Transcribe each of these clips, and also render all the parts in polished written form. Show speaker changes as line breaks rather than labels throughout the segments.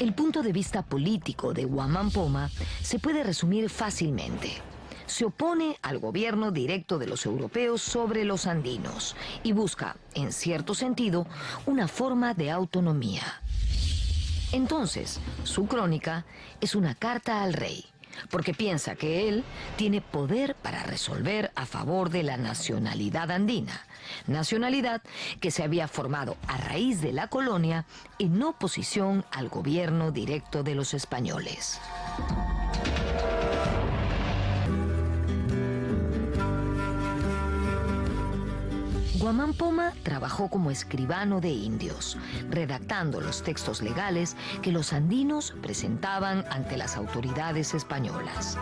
El punto de vista político de Guamán Poma se puede resumir fácilmente. Se opone al gobierno directo de los europeos sobre los andinos y busca, en cierto sentido, una forma de autonomía. Entonces, su crónica es una carta al rey, porque piensa que él tiene poder para resolver a favor de la nacionalidad andina, nacionalidad que se había formado a raíz de la colonia en oposición al gobierno directo de los españoles. Guamán Poma trabajó como escribano de indios, redactando los textos legales que los andinos presentaban ante las autoridades españolas.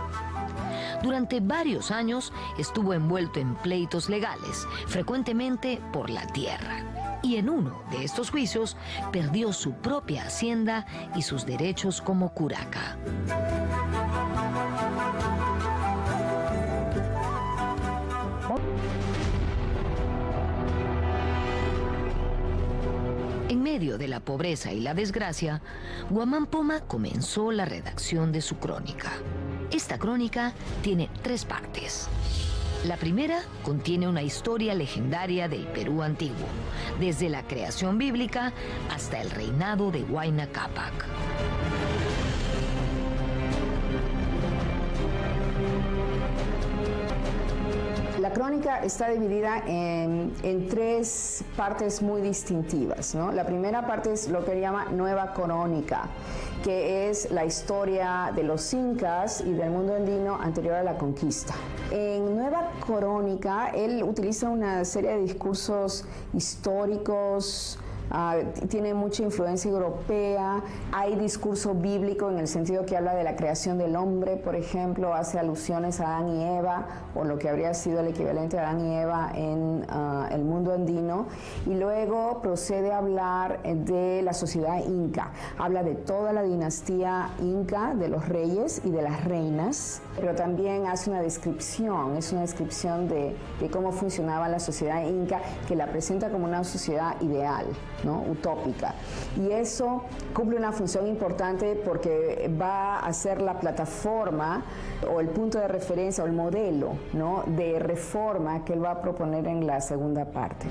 Durante varios años estuvo envuelto en pleitos legales, frecuentemente por la tierra. Y en uno de estos juicios perdió su propia hacienda y sus derechos como curaca. En medio de la pobreza y la desgracia, Guamán Poma comenzó la redacción de su crónica. Esta crónica tiene 3 partes. La primera contiene una historia legendaria del Perú antiguo, desde la creación bíblica hasta el reinado de Huayna Cápac.
La crónica está dividida en 3 partes muy distintivas, ¿no? La primera parte es lo que llama Nueva Crónica, que es la historia de los incas y del mundo andino anterior a la conquista. En Nueva Crónica, él utiliza una serie de discursos históricos, tiene mucha influencia europea, hay discurso bíblico en el sentido que habla de la creación del hombre, por ejemplo, hace alusiones a Adán y Eva, o lo que habría sido el equivalente a Adán y Eva en el mundo andino, y luego procede a hablar de la sociedad inca, habla de toda la dinastía inca, de los reyes y de las reinas, pero también hace una descripción, es una descripción de cómo funcionaba la sociedad inca, que la presenta como una sociedad ideal, ¿no? Utópica. Y eso cumple una función importante porque va a ser la plataforma o el punto de referencia o el modelo, ¿no?, de reforma que él va a proponer en la segunda parte.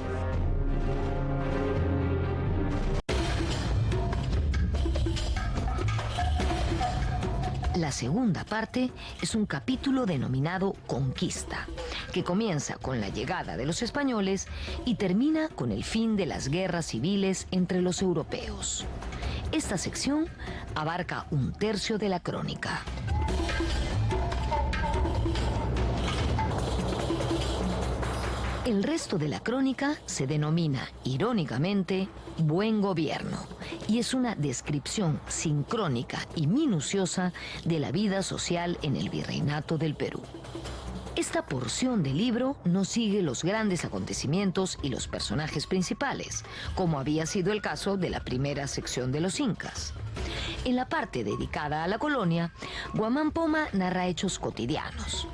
La segunda parte es un capítulo denominado Conquista, que comienza con la llegada de los españoles y termina con el fin de las guerras civiles entre los europeos. Esta sección abarca 1/3 de la crónica. El resto de la crónica se denomina, irónicamente, Buen Gobierno, y es una descripción sincrónica y minuciosa de la vida social en el Virreinato del Perú. Esta porción del libro no sigue los grandes acontecimientos y los personajes principales, como había sido el caso de la primera sección de los incas. En la parte dedicada a la colonia, Guamán Poma narra hechos cotidianos,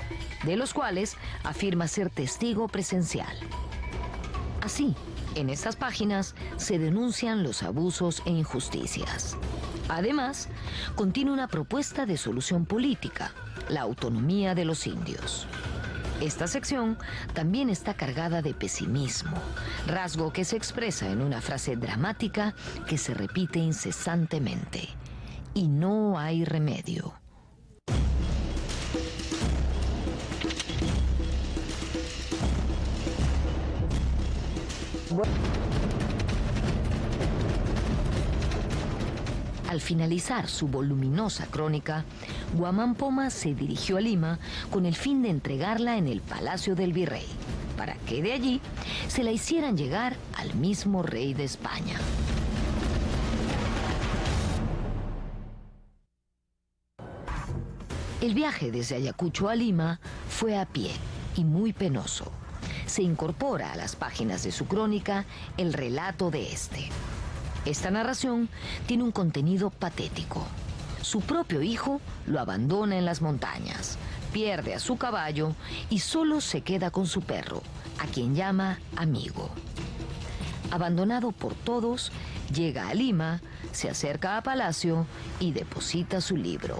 de los cuales afirma ser testigo presencial. Así, en estas páginas se denuncian los abusos e injusticias. Además, contiene una propuesta de solución política, la autonomía de los indios. Esta sección también está cargada de pesimismo, rasgo que se expresa en una frase dramática que se repite incesantemente. Y no hay remedio. Al finalizar su voluminosa crónica, Guamán Poma se dirigió a Lima con el fin de entregarla en el Palacio del Virrey, para que de allí se la hicieran llegar al mismo rey de España. El viaje desde Ayacucho a Lima fue a pie y muy penoso. Se incorpora a las páginas de su crónica el relato de este. Esta narración tiene un contenido patético. Su propio hijo lo abandona en las montañas, pierde a su caballo y solo se queda con su perro, a quien llama amigo. Abandonado por todos, llega a Lima, se acerca a Palacio y deposita su libro.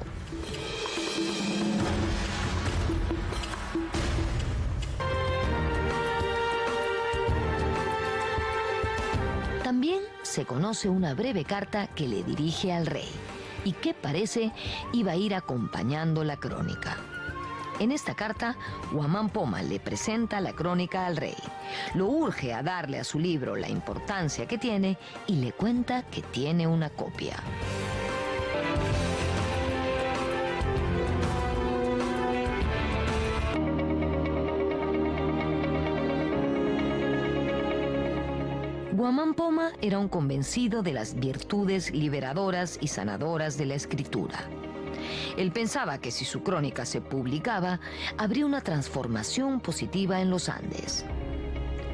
También se conoce una breve carta que le dirige al rey y que parece iba a ir acompañando la crónica. En esta carta, Guamán Poma le presenta la crónica al rey, lo urge a darle a su libro la importancia que tiene y le cuenta que tiene una copia. Guamán Poma era un convencido de las virtudes liberadoras y sanadoras de la escritura. Él pensaba que si su crónica se publicaba, habría una transformación positiva en los Andes.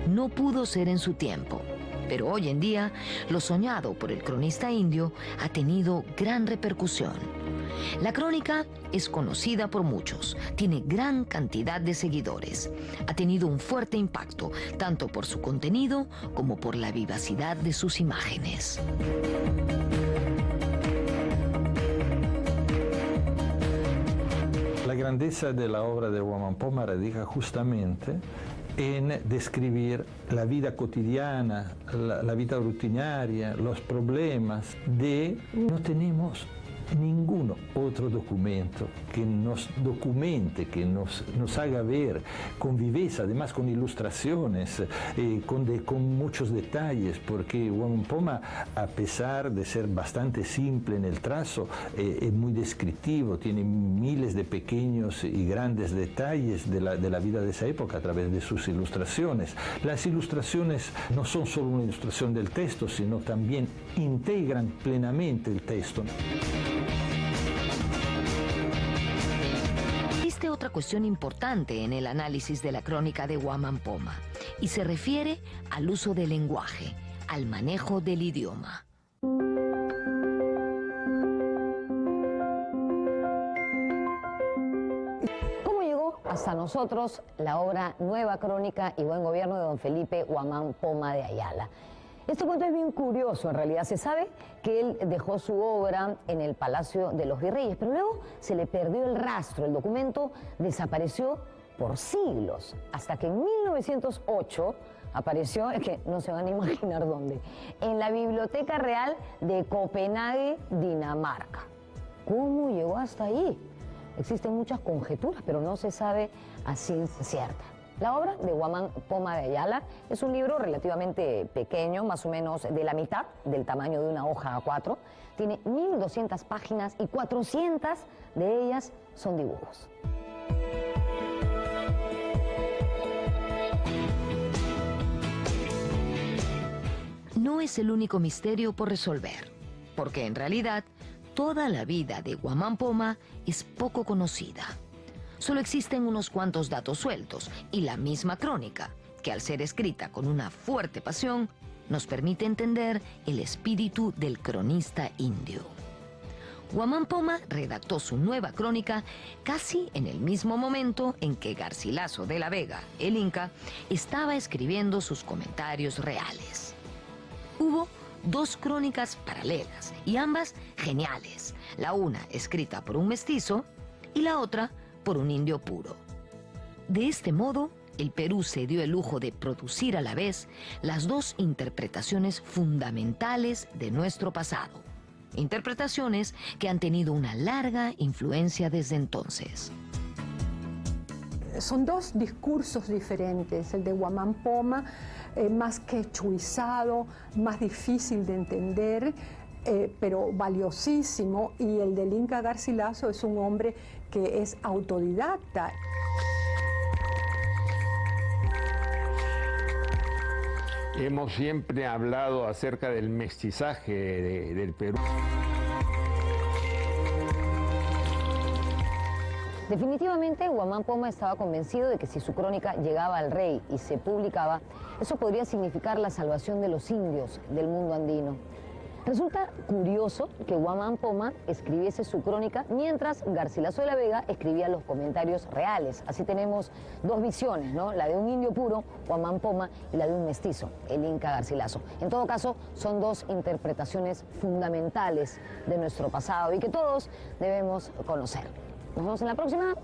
No pudo ser en su tiempo, pero hoy en día lo soñado por el cronista indio ha tenido gran repercusión. La crónica es conocida por muchos, tiene gran cantidad de seguidores, ha tenido un fuerte impacto, tanto por su contenido como por la vivacidad de sus imágenes.
La grandeza de la obra de Guamán Poma radica justamente en describir la vida cotidiana, la vida rutinaria, los problemas de... No tenemos ningún otro documento que nos documente, que nos haga ver con viveza, además con ilustraciones, con muchos detalles, porque Guamán Poma, a pesar de ser bastante simple en el trazo, es muy descriptivo, tiene miles de pequeños y grandes detalles de la vida de esa época a través de sus ilustraciones. Las ilustraciones no son solo una ilustración del texto, sino también integran plenamente el texto.
Existe otra cuestión importante en el análisis de la crónica de Guamán Poma y se refiere al uso del lenguaje, al manejo del idioma.
¿Cómo llegó hasta nosotros la obra Nueva Crónica y Buen Gobierno de don Felipe Guamán Poma de Ayala? Este cuento es bien curioso, en realidad. Se sabe que él dejó su obra en el Palacio de los Virreyes, pero luego se le perdió el rastro, el documento desapareció por siglos, hasta que en 1908 apareció, es que no se van a imaginar dónde, en la Biblioteca Real de Copenhague, Dinamarca. ¿Cómo llegó hasta ahí? Existen muchas conjeturas, pero no se sabe a ciencia cierta. La obra de Guamán Poma de Ayala es un libro relativamente pequeño, más o menos de la mitad del tamaño de una hoja A4. Tiene 1200 páginas y 400 de ellas son dibujos.
No es el único misterio por resolver, porque en realidad toda la vida de Guamán Poma es poco conocida. Solo existen unos cuantos datos sueltos y la misma crónica, que al ser escrita con una fuerte pasión, nos permite entender el espíritu del cronista indio. Guamán Poma redactó su nueva crónica casi en el mismo momento en que Garcilaso de la Vega, el Inca, estaba escribiendo sus comentarios reales. Hubo dos crónicas paralelas y ambas geniales, la una escrita por un mestizo y la otra por un indio puro. De este modo, el Perú se dio el lujo de producir a la vez las dos interpretaciones fundamentales de nuestro pasado. Interpretaciones que han tenido una larga influencia desde entonces.
Son dos discursos diferentes, el de Guamán Poma, más quechuizado, más difícil de entender, pero valiosísimo, y el del Inca Garcilaso es un hombre que es autodidacta.
Hemos siempre hablado acerca del mestizaje del Perú.
Definitivamente, Guamán Poma estaba convencido de que si su crónica llegaba al rey y se publicaba, eso podría significar la salvación de los indios del mundo andino. Resulta curioso que Guamán Poma escribiese su crónica mientras Garcilaso de la Vega escribía los comentarios reales. Así tenemos dos visiones, ¿no? La de un indio puro, Guamán Poma, y la de un mestizo, el Inca Garcilaso. En todo caso, son dos interpretaciones fundamentales de nuestro pasado y que todos debemos conocer. Nos vemos en la próxima.